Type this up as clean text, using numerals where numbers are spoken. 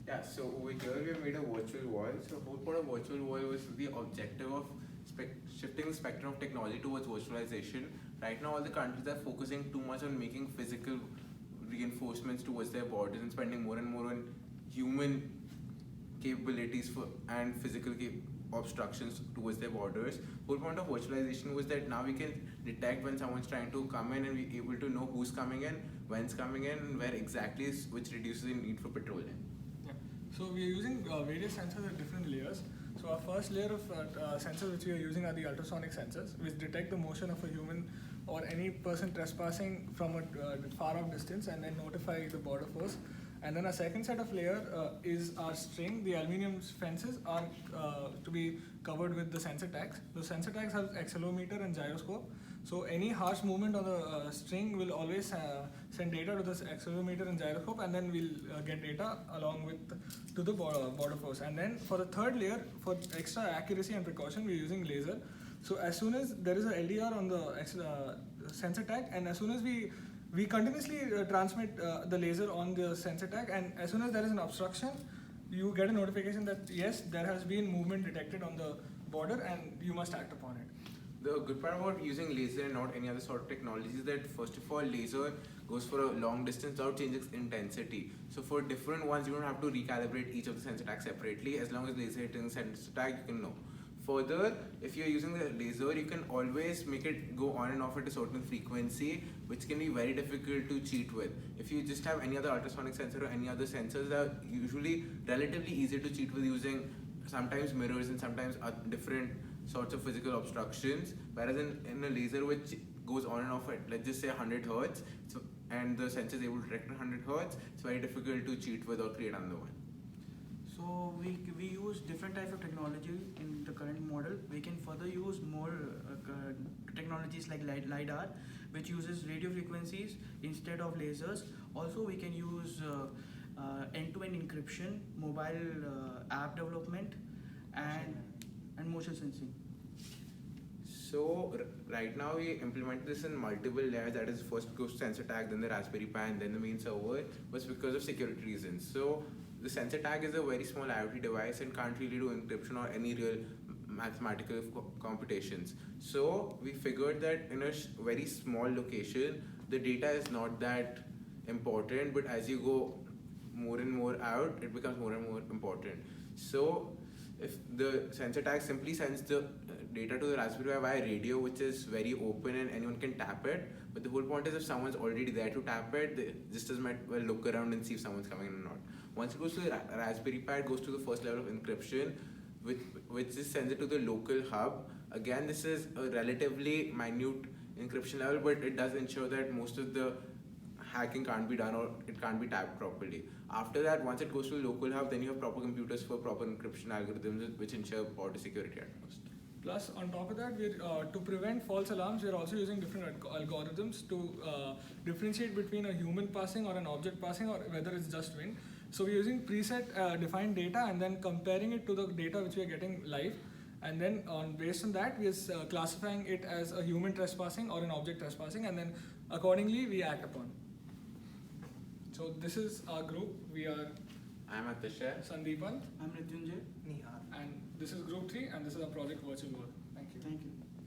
Yeah, so over here we have made a virtual wall. So whole point of virtual wall was the objective of shifting the spectrum of technology towards virtualization. Right now all the countries are focusing too much on making physical reinforcements towards their borders and spending more and more on human capabilities for and physical obstructions towards their borders. Whole point of virtualization was that now we can detect when someone's trying to come in and we're able to know who's coming in, when's coming in, and where exactly is, which reduces the need for patrolling. Yeah. So we are using various sensors at different layers. So our first layer of sensors which we are using are the ultrasonic sensors, which detect the motion of a human or any person trespassing from a far off distance and then notify the border force. And then a second set of layer is our string. The aluminum fences are to be covered with the sensor tags. The sensor tags have accelerometer and gyroscope. So any harsh movement on the string will always send data to this accelerometer and gyroscope, and then we'll get data along with to the border force. And then for the third layer, for extra accuracy and precaution, we're using laser. So as soon as there is a LDR on the sensor tag, and as soon as we continuously transmit the laser on the sensor tag, and as soon as there is an obstruction, you get a notification that yes, there has been movement detected on the border and you must act upon it. The good part about using laser and not any other sort of technology is that first of all, laser goes for a long distance without changing its intensity. So for different ones, you don't have to recalibrate each of the sensor tags separately. As long as laser hitting the sensor tag, you can know. Further, if you're using the laser, you can always make it go on and off at a certain frequency, which can be very difficult to cheat with. If you just have any other ultrasonic sensor or any other sensors, that are usually relatively easier to cheat with using sometimes mirrors and sometimes different sorts of physical obstructions, whereas in a laser which goes on and off at, let's just say 100 hertz, so, and the sensor is able to detect 100 hertz, it's very difficult to cheat with or create another one. So we use different types of technology in the current model. We can further use more technologies like LiDAR, which uses radio frequencies instead of lasers. Also, we can use end-to-end encryption, mobile app development, and motion sensing. So right now we implemented this in multiple layers. That is, first goes sensor tag, then the Raspberry Pi, and then the main server. Was because of security reasons. So the sensor tag is a very small IoT device and can't really do encryption or any real mathematical computations. So we figured that in a very small location, the data is not that important, but as you go more and more out, it becomes more and more important. So if the sensor tag simply sends the data to the Raspberry Pi via radio, which is very open and anyone can tap it, but the whole point is if someone's already there to tap it, they just as might well look around and see if someone's coming in or not. Once it goes to the Raspberry Pi, it goes to the first level of encryption, which just sends it to the local hub. Again, this is a relatively minute encryption level, but it does ensure that most of the hacking can't be done or it can't be tapped properly. After that, once it goes to the local hub, then you have proper computers for proper encryption algorithms which ensure border security at most. Plus, on top of that, to prevent false alarms, we're also using different algorithms to differentiate between a human passing or an object passing or whether it's just wind. So we're using preset defined data and then comparing it to the data which we're getting live. And then based on that, we're classifying it as a human trespassing or an object trespassing, and then accordingly we act upon. So this is our group. I'm Atishay. Sandeepan. I'm Rityunjay. And this is group 3, and this is our project Virtual World. Thank you. Thank you.